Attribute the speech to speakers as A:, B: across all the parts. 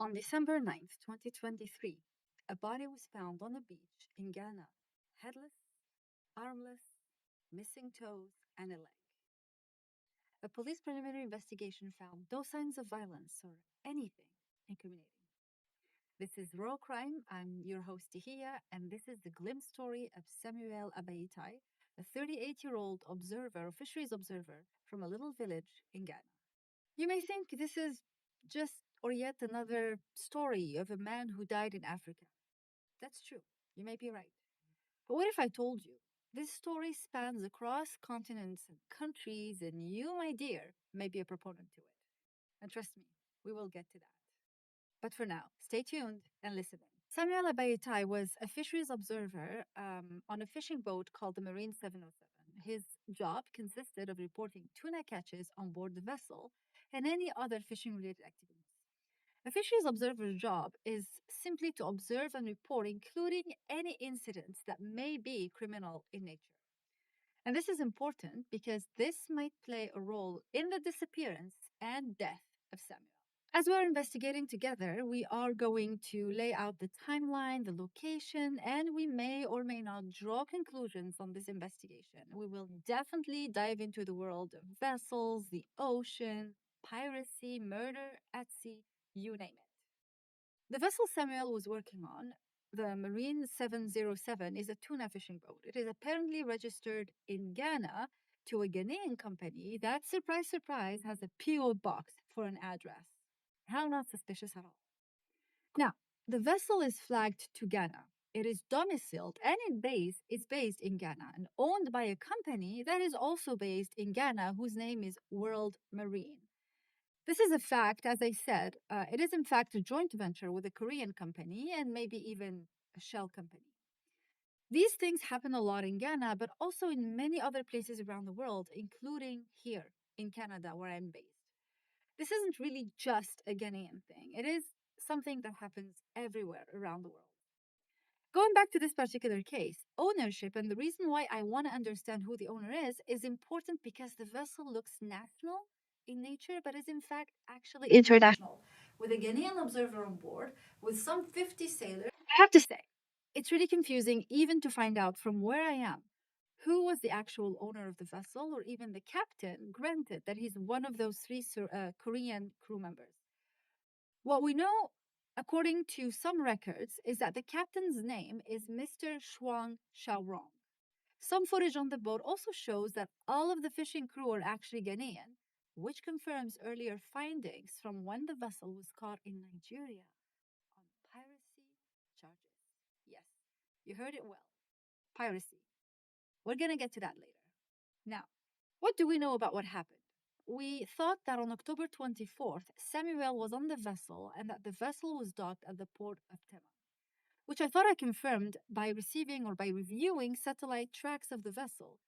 A: On December 9th, 2023, a body was found on a beach in Ghana, headless, armless, missing toes, and a leg. A police preliminary investigation found no signs of violence or anything incriminating. This is Raw Crime. I'm your host, Dyhia, and this is the glimpse story of Samuel Abayitey, a 38-year-old observer, fisheries observer from a little village in Ghana. You may think this is just or yet another story of a man who died in Africa. That's true. You may be right. But what if I told you this story spans across continents and countries, and you, my dear, may be a proponent to it? And trust me, we will get to that. But for now, stay tuned and listen in. Samuel Abayitey was a fisheries observer on a fishing boat called the Marine 707. His job consisted of reporting tuna catches on board the vessel and any other fishing related activities. A fisheries observer's job is simply to observe and report, including any incidents that may be criminal in nature. And this is important because this might play a role in the disappearance and death of Samuel. As we're investigating together, we are going to lay out the timeline, the location, and we may or may not draw conclusions on this investigation. We will definitely dive into the world of vessels, the ocean, piracy, murder at sea, you name it. The vessel Samuel was working on, the Marine 707, is a tuna fishing boat. It is apparently registered in Ghana to a Ghanaian company that, surprise, surprise, has a P.O. box for an address. How not suspicious at all. Now, the vessel is flagged to Ghana. It is domiciled and is based in Ghana and owned by a company that is also based in Ghana, whose name is World Marine. This is a fact, as I said. It is in fact a joint venture with a Korean company and maybe even a shell company. These things happen a lot in Ghana, but also in many other places around the world, including here in Canada, where I'm based. This isn't really just a Ghanaian thing. It is something that happens everywhere around the world. Going back to this particular case, ownership and the reason why I want to understand who the owner is important because the vessel looks national in nature, but is in fact actually international. With a Ghanaian observer on board, with some 50 sailors, I have to say, it's really confusing even to find out from where I am who was the actual owner of the vessel or even the captain, granted that he's one of those three Korean crew members. What we know, according to some records, is that the captain's name is Mr. Shuang Xiaorong. Some footage on the boat also shows that all of the fishing crew are actually Ghanaian, which confirms earlier findings from when the vessel was caught in Nigeria on piracy charges. Yes, you heard it well. Piracy. We're going to get to that later. Now, what do we know about what happened? We thought that on October 24th, Samuel was on the vessel and that the vessel was docked at the port of Tema, which I thought I confirmed by receiving or by reviewing satellite tracks of the vessel.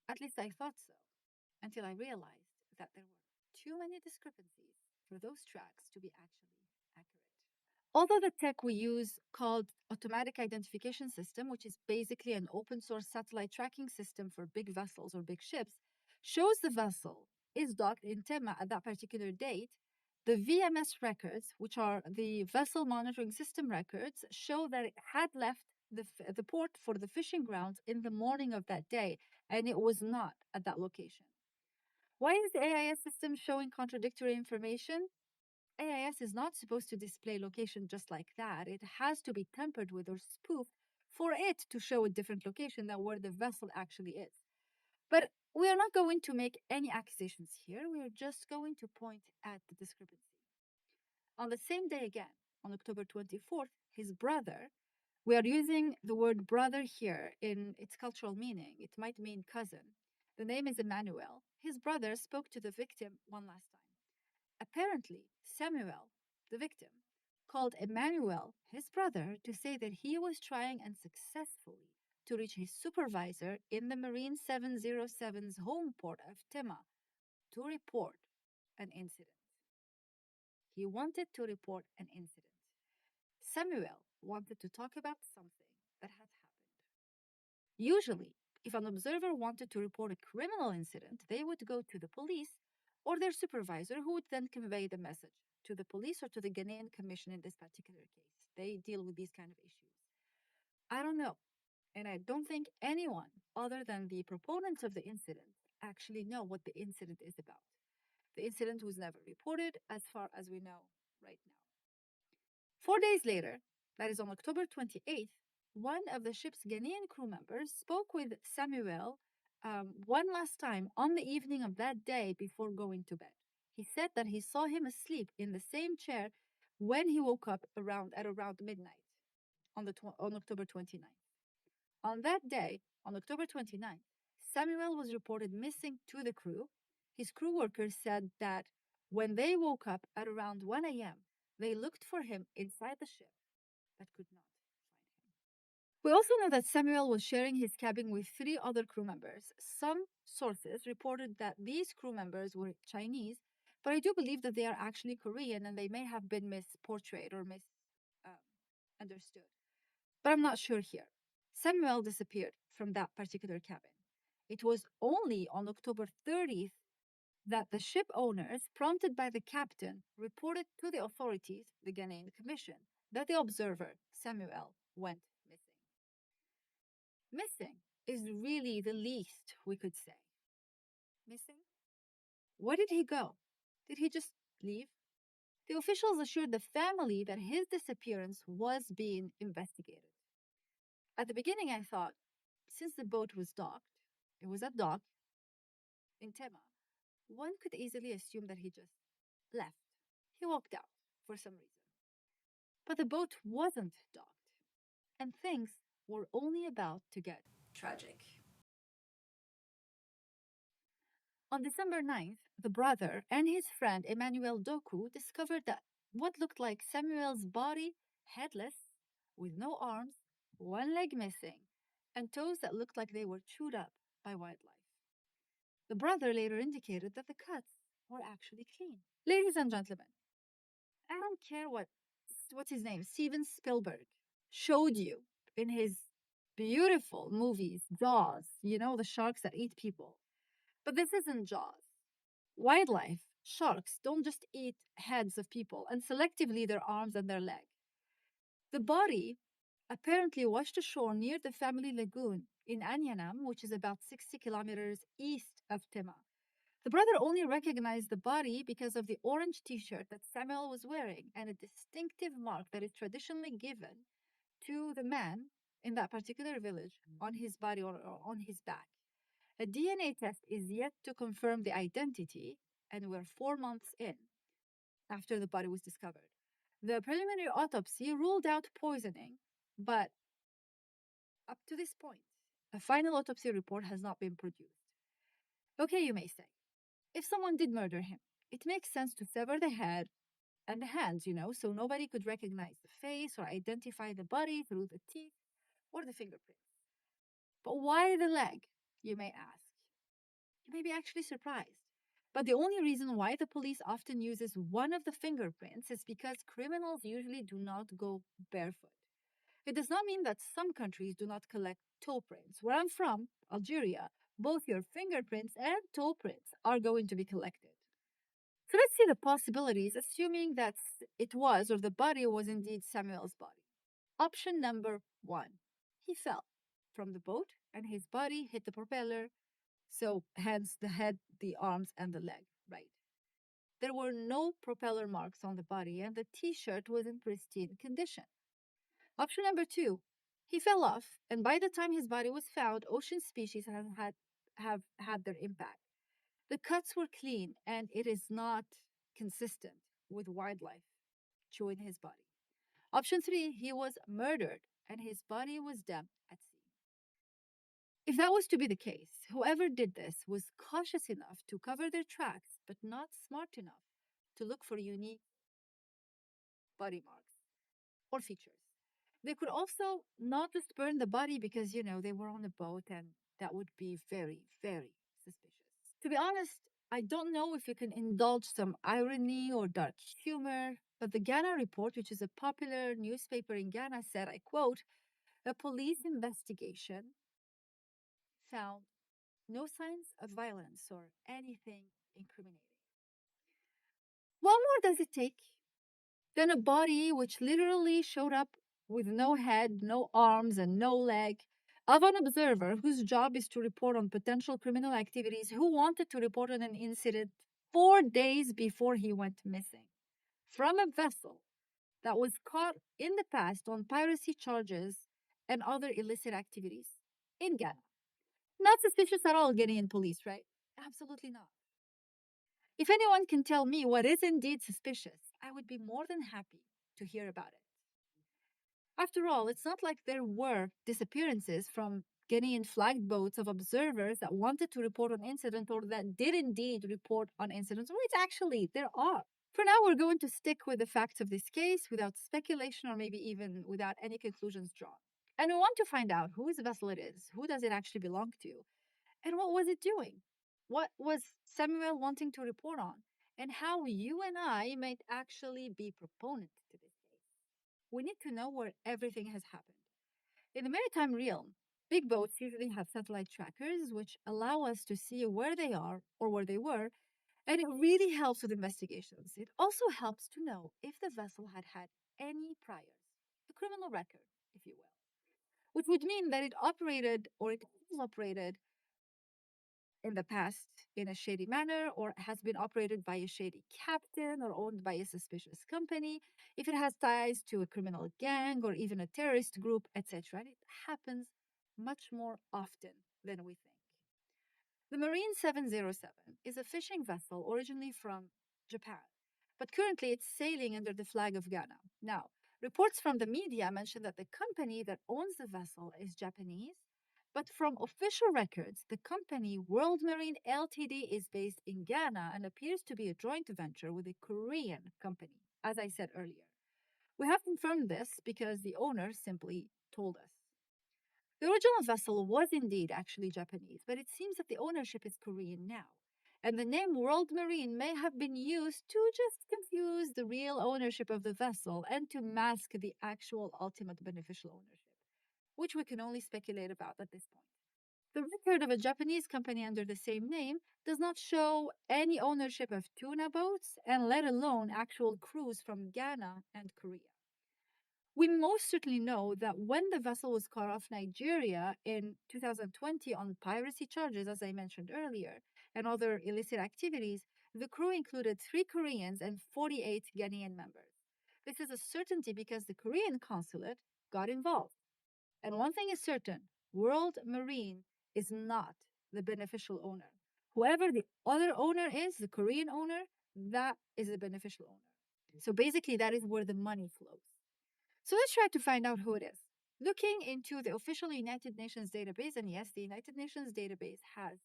A: At least I thought so, until I realized that there were too many discrepancies for those tracks to be actually accurate. Although the tech we use called automatic identification system, which is basically an open source satellite tracking system for big vessels or big ships, shows the vessel is docked in Tema at that particular date, the VMS records, which are the vessel monitoring system records, show that it had left the port for the fishing grounds in the morning of that day, and it was not at that location. Why is the AIS system showing contradictory information? AIS is not supposed to display location just like that. It has to be tampered with or spoofed for it to show a different location than where the vessel actually is. But we are not going to make any accusations here. We are just going to point at the discrepancy. On the same day again, on October 24th, his brother, we are using the word brother here in its cultural meaning. It might mean cousin. The name is Emmanuel. His brother spoke to the victim one last time. Apparently, Samuel, the victim, called Emmanuel, his brother, to say that he was trying unsuccessfully to reach his supervisor in the Marine 707's home port of Tema to report an incident. He wanted to report an incident. Samuel wanted to talk about something that had happened. Usually, if an observer wanted to report a criminal incident, they would go to the police or their supervisor, who would then convey the message to the police or to the Ghanaian Commission in this particular case. They deal with these kind of issues. I don't know. And I don't think anyone other than the proponents of the incident actually know what the incident is about. The incident was never reported as far as we know right now. 4 days later, that is on October 28th, one of the ship's Ghanaian crew members spoke with Samuel one last time on the evening of that day before going to bed. He said that he saw him asleep in the same chair when he woke up at around midnight on October 29th. On that day, on October 29th, Samuel was reported missing to the crew. His crew workers said that when they woke up at around 1 a.m., they looked for him inside the ship but could not find him. We also know that Samuel was sharing his cabin with three other crew members. Some sources reported that these crew members were Chinese, but I do believe that they are actually Korean and they may have been misportrayed or misunderstood. But I'm not sure here. Samuel disappeared from that particular cabin. It was only on October 30th that the ship owners, prompted by the captain, reported to the authorities, the Ghanaian Commission, that the observer, Samuel, went missing. Missing is really the least we could say. Missing? Where did he go? Did he just leave? The officials assured the family that his disappearance was being investigated. At the beginning, I thought, since the boat was docked, it was at dock in Tema, one could easily assume that he just left. He walked out for some reason. But the boat wasn't docked, and things were only about to get tragic. On December 9th, the brother and his friend Emmanuel Doku discovered that what looked like Samuel's body, headless, with no arms, one leg missing, and toes that looked like they were chewed up by wildlife. The brother later indicated that the cuts were actually clean. Ladies and gentlemen, I don't care what's his name, Steven Spielberg, showed you in his beautiful movies, Jaws, the sharks that eat people. But this isn't Jaws. Wildlife, sharks, don't just eat heads of people and selectively their arms and their legs. The body apparently washed ashore near the family lagoon in Anyanam, which is about 60 kilometers east of Tema. The brother only recognized the body because of the orange t shirt that Samuel was wearing and a distinctive mark that is traditionally given to the man in that particular village on his body or on his back. A DNA test is yet to confirm the identity, and we're 4 months in after the body was discovered. The preliminary autopsy ruled out poisoning, but up to this point, a final autopsy report has not been produced. Okay, you may say, if someone did murder him, it makes sense to sever the head and the hands, so nobody could recognize the face or identify the body through the teeth or the fingerprints. But why the leg, you may ask? You may be actually surprised. But the only reason why the police often uses one of the fingerprints is because criminals usually do not go barefoot. It does not mean that some countries do not collect toe prints. Where I'm from, Algeria, both your fingerprints and toe prints are going to be collected. So let's see the possibilities, assuming that it was or the body was indeed Samuel's body. Option number one, he fell from the boat and his body hit the propeller, so hence the head, the arms, and the leg, right? There were no propeller marks on the body and the t-shirt was in pristine condition. Option number two, he fell off, and by the time his body was found, ocean species have had their impact. The cuts were clean, and it is not consistent with wildlife chewing his body. Option three, he was murdered, and his body was dumped at sea. If that was to be the case, whoever did this was cautious enough to cover their tracks, but not smart enough to look for unique body marks or features. They could also not just burn the body because, they were on a boat and that would be very, very suspicious. To be honest, I don't know if you can indulge some irony or dark humor, but the Ghana Report, which is a popular newspaper in Ghana, said, I quote, a police investigation found no signs of violence or anything incriminating. What more does it take Then a body which literally showed up with no head, no arms, and no leg of an observer whose job is to report on potential criminal activities, who wanted to report on an incident 4 days before he went missing from a vessel that was caught in the past on piracy charges and other illicit activities in Ghana. Not suspicious at all, Ghanaian police, right? Absolutely not. If anyone can tell me what is indeed suspicious, I would be more than happy to hear about it. After all, it's not like there were disappearances from Ghanaian flagged boats of observers that wanted to report on incident or that did indeed report on incidents. Or it's actually, there are. For now, we're going to stick with the facts of this case without speculation or maybe even without any conclusions drawn. And we want to find out whose vessel it is, who does it actually belong to, and what was it doing? What was Samuel wanting to report on? And how you and I might actually be proponents to this case. We need to know where everything has happened. In the maritime realm, big boats usually have satellite trackers which allow us to see where they are or where they were, and it really helps with investigations. It also helps to know if the vessel had had any priors, a criminal record, if you will, which would mean that it operated or it was operated in the past in a shady manner or has been operated by a shady captain or owned by a suspicious company, if it has ties to a criminal gang or even a terrorist group, etc. It happens much more often than we think. The Marine 707 is a fishing vessel originally from Japan, but currently it's sailing under the flag of Ghana. Now, reports from the media mention that the company that owns the vessel is Japanese, but from official records, the company World Marine Ltd is based in Ghana and appears to be a joint venture with a Korean company, as I said earlier. We have confirmed this because the owner simply told us. The original vessel was indeed actually Japanese, but it seems that the ownership is Korean now. And the name World Marine may have been used to just confuse the real ownership of the vessel and to mask the actual ultimate beneficial ownership, which we can only speculate about at this point. The record of a Japanese company under the same name does not show any ownership of tuna boats, and let alone actual crews from Ghana and Korea. We most certainly know that when the vessel was caught off Nigeria in 2020 on piracy charges, as I mentioned earlier, and other illicit activities, the crew included 3 Koreans and 48 Ghanaian members. This is a certainty because the Korean consulate got involved. And one thing is certain, World Marine is not the beneficial owner. Whoever the other owner is, the Korean owner, that is the beneficial owner. So basically, that is where the money flows. So let's try to find out who it is. Looking into the official United Nations database, and yes, the United Nations database has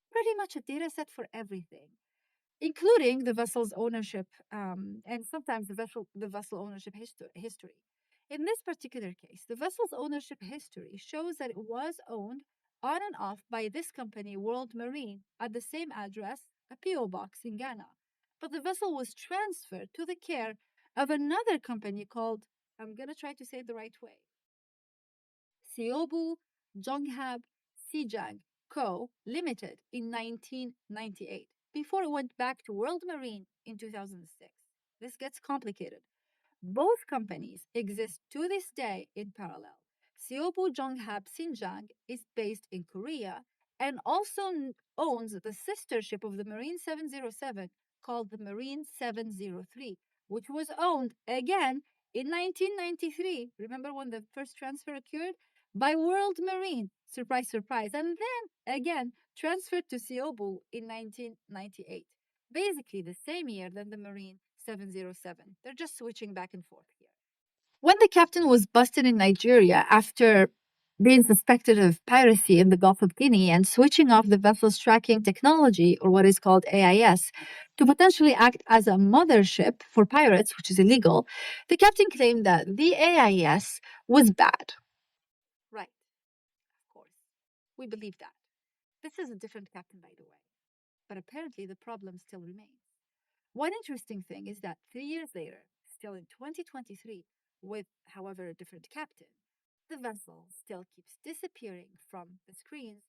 A: pretty much a data set for everything, including the vessel's ownership and sometimes the vessel ownership history. In this particular case, the vessel's ownership history shows that it was owned on and off by this company, World Marine, at the same address, a PO box in Ghana. But the vessel was transferred to the care of another company called, I'm going to try to say it the right way, Siobu Jonghab Sijang Co. Limited in 1998, before it went back to World Marine in 2006. This gets complicated. Both companies exist to this day in parallel. Siobu Jonghab Sinjang is based in Korea and also owns the sister ship of the Marine 707 called the Marine 703, which was owned again in 1993. Remember when the first transfer occurred? By World Marine. Surprise, surprise. And then again transferred to Siobu in 1998. Basically the same year than the Marine 707. They're just switching back and forth here. When the captain was busted in Nigeria after being suspected of piracy in the Gulf of Guinea and switching off the vessel's tracking technology, or what is called AIS, to potentially act as a mothership for pirates, which is illegal, the captain claimed that the AIS was bad. Right, of course. We believe that. This is a different captain, by the way. But apparently the problem still remains. One interesting thing is that 3 years later, still in 2023, with, however, a different captain, the vessel still keeps disappearing from the screens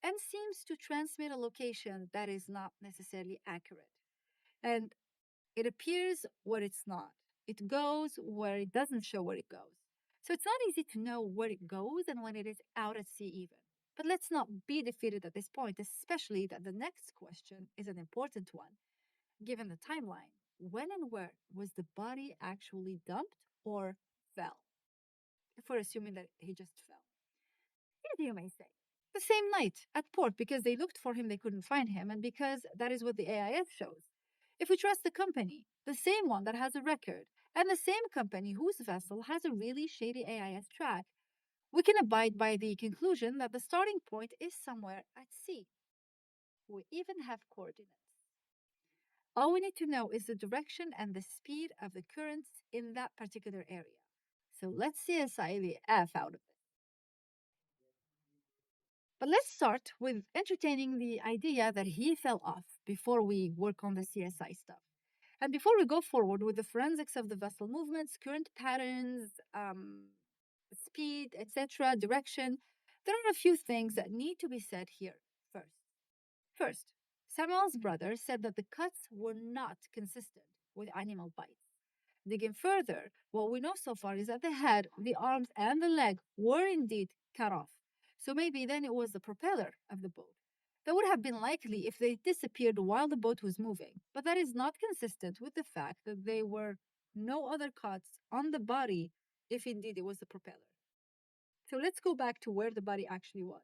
A: and seems to transmit a location that is not necessarily accurate. And it appears what it's not. It goes where it doesn't show where it goes. So it's not easy to know where it goes and when it is out at sea, even. But let's not be defeated at this point, especially that the next question is an important one. Given the timeline, when and where was the body actually dumped or fell? If we're assuming that he just fell. As you may say. The same night at port because they looked for him, they couldn't find him, and because that is what the AIS shows. If we trust the company, the same one that has a record, and the same company whose vessel has a really shady AIS track, we can abide by the conclusion that the starting point is somewhere at sea. We even have coordinates. All we need to know is the direction and the speed of the currents in that particular area. So let's CSI the F out of it. But let's start with entertaining the idea that he fell off before we work on the CSI stuff. And before we go forward with the forensics of the vessel movements, current patterns, speed, etc., direction, there are a few things that need to be said here first. First, Samuel's brother said that the cuts were not consistent with animal bites. Digging further, what we know so far is that the head, the arms, and the leg were indeed cut off. So maybe then it was the propeller of the boat. That would have been likely if they disappeared while the boat was moving, but that is not consistent with the fact that there were no other cuts on the body if indeed it was the propeller. So let's go back to where the body actually was.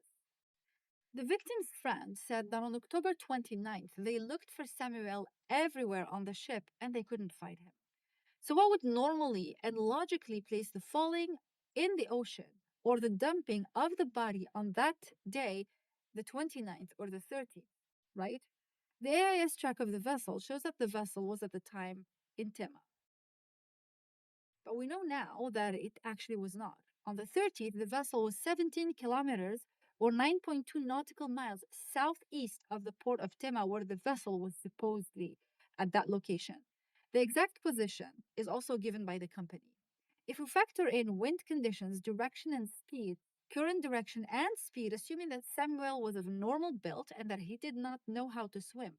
A: The victim's friend said that on October 29th, they looked for Samuel everywhere on the ship and they couldn't find him. So, what would normally and logically place the falling in the ocean or the dumping of the body on that day, the 29th or the 30th, right? The AIS track of the vessel shows that the vessel was at the time in Tema. But we know now that it actually was not. On the 30th, the vessel was 17 kilometers or 9.2 nautical miles southeast of the port of Tema, where the vessel was supposedly at that location. The exact position is also given by the company. If we factor in wind conditions, direction, and speed, current direction and speed, assuming that Samuel was of normal build and that he did not know how to swim.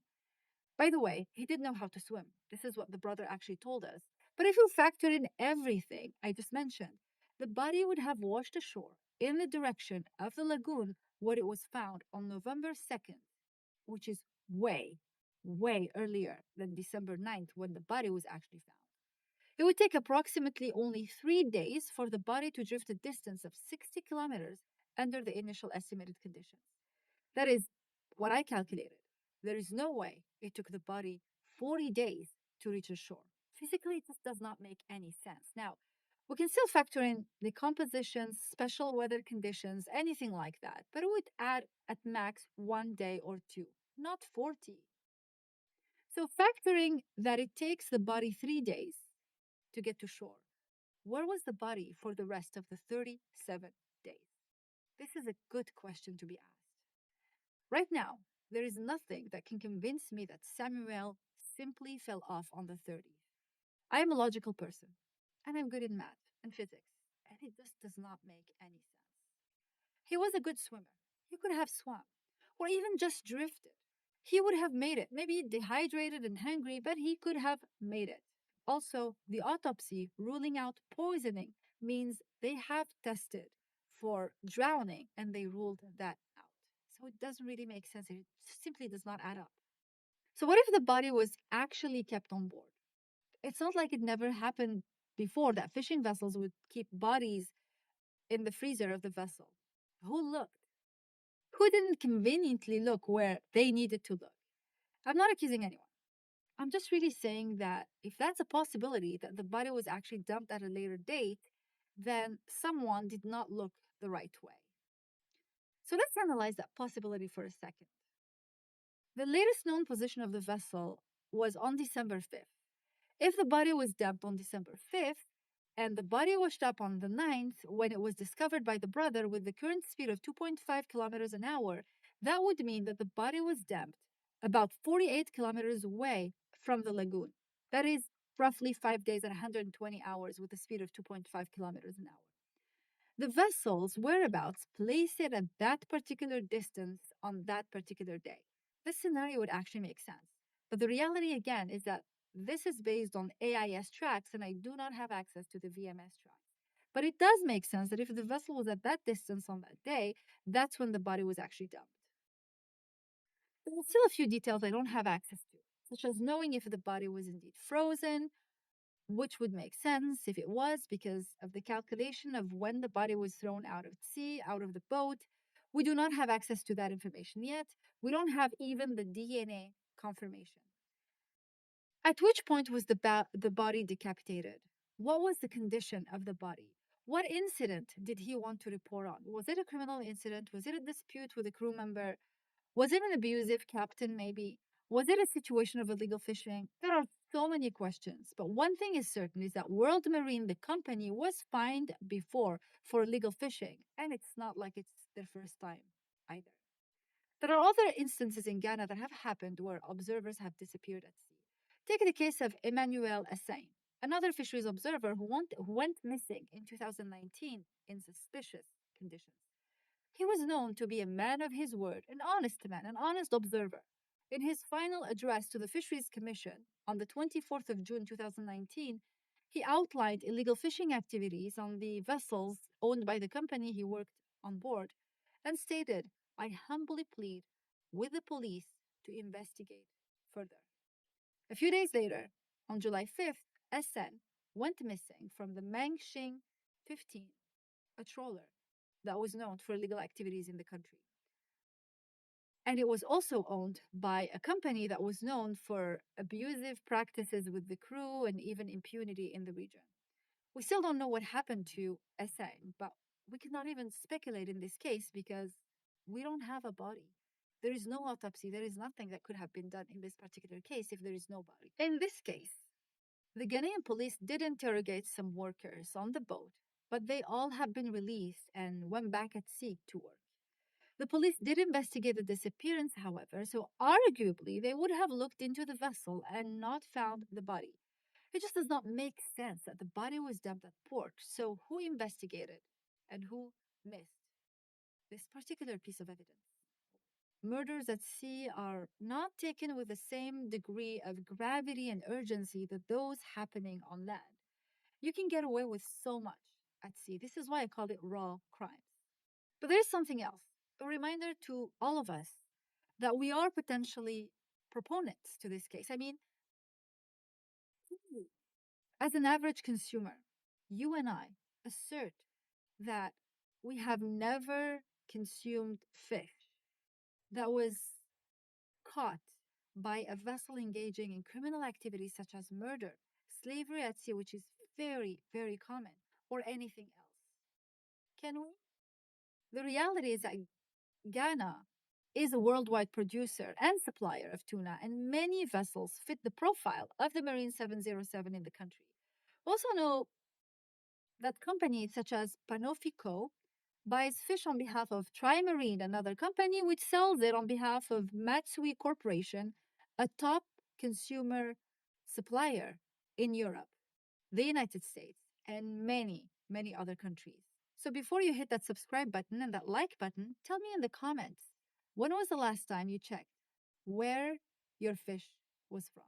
A: By the way, he did know how to swim. This is what the brother actually told us. But if you factor in everything I just mentioned, the body would have washed ashore in the direction of the lagoon where it was found on November 2nd, which is way, way earlier than December 9th when the body was actually found. It would take approximately only 3 days for the body to drift a distance of 60 kilometers under the initial estimated conditions. That is what I calculated. There is no way it took the body 40 days to reach the shore. Physically, it just does not make any sense. Now, we can still factor in the compositions, special weather conditions, anything like that, but it would add at max 1 day or two, not 40. So, factoring that it takes the body 3 days to get to shore, where was the body for the rest of the 37 days? This is a good question to be asked. Right now, there is nothing that can convince me that Samuel simply fell off on the 30th. I am a logical person, and I'm good in math and physics, and it just does not make any sense. He was a good swimmer. He could have swum, or even just drifted. He would have made it, maybe dehydrated and hungry, but he could have made it. Also, the autopsy ruling out poisoning means they have tested for drowning and they ruled that out. So it doesn't really make sense. It simply does not add up. So, what if the body was actually kept on board? It's not like it never happened before that fishing vessels would keep bodies in the freezer of the vessel. Who looked? Who didn't conveniently look where they needed to look? I'm not accusing anyone. I'm just really saying that if that's a possibility that the body was actually dumped at a later date, then someone did not look the right way. So let's analyze that possibility for a second. The latest known position of the vessel was on December 5th. If the body was dumped on December 5th and the body washed up on the 9th when it was discovered by the brother with the current speed of 2.5 kilometers an hour, that would mean that the body was dumped about 48 kilometers away from the lagoon. That is roughly 5 days and 120 hours with a speed of 2.5 kilometers an hour. The vessel's whereabouts place it at that particular distance on that particular day. This scenario would actually make sense. But the reality again is that This is based on AIS tracks, and I do not have access to the VMS tracks. But it does make sense that if the vessel was at that distance on that day, that's when the body was actually dumped. There are still a few details I don't have access to, such as knowing if the body was indeed frozen, which would make sense if it was because of the calculation of when the body was thrown out of sea, out of the boat. We do not have access to that information yet. We don't have even the DNA confirmation. At which point was the body decapitated? What was the condition of the body? What incident did he want to report on? Was it a criminal incident? Was it a dispute with a crew member? Was it an abusive captain, maybe? Was it a situation of illegal fishing? There are so many questions. But one thing is certain is that World Marine, the company, was fined before for illegal fishing. And it's not like it's their first time either. There are other instances in Ghana that have happened where observers have disappeared at sea. Take the case of Emmanuel Assain, another fisheries observer who went missing in 2019 in suspicious conditions. He was known to be a man of his word, an honest man, an honest observer. In his final address to the Fisheries Commission on the 24th of June 2019, he outlined illegal fishing activities on the vessels owned by the company he worked on board and stated, I humbly plead with the police to investigate further. A few days later, on July 5th, SN went missing from the Mangshing 15, a trawler that was known for illegal activities in the country. And it was also owned by a company that was known for abusive practices with the crew and even impunity in the region. We still don't know what happened to SN, but we cannot even speculate in this case because we don't have a body. There is no autopsy. There is nothing that could have been done in this particular case if there is no body. In this case, the Ghanaian police did interrogate some workers on the boat, but they all have been released and went back at sea to work. The police did investigate the disappearance, however, so arguably they would have looked into the vessel and not found the body. It just does not make sense that the body was dumped at port. So, who investigated and who missed this particular piece of evidence? Murders at sea are not taken with the same degree of gravity and urgency that those happening on land. You can get away with so much at sea. This is why I call it raw crimes. But there's something else, a reminder to all of us that we are potentially proponents to this case. I mean, as an average consumer, you and I assert that we have never consumed fish that was caught by a vessel engaging in criminal activities such as murder, slavery at sea, which is very, very common, or anything else. Can we? The reality is that Ghana is a worldwide producer and supplier of tuna, and many vessels fit the profile of the Marine 707 in the country. We also know that companies such as Panofico buys fish on behalf of Trimarine, another company, which sells it on behalf of Matsui Corporation, a top consumer supplier in Europe, the United States, and many, many other countries. So before you hit that subscribe button and that like button, tell me in the comments, when was the last time you checked where your fish was from?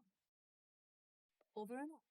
A: Over and out.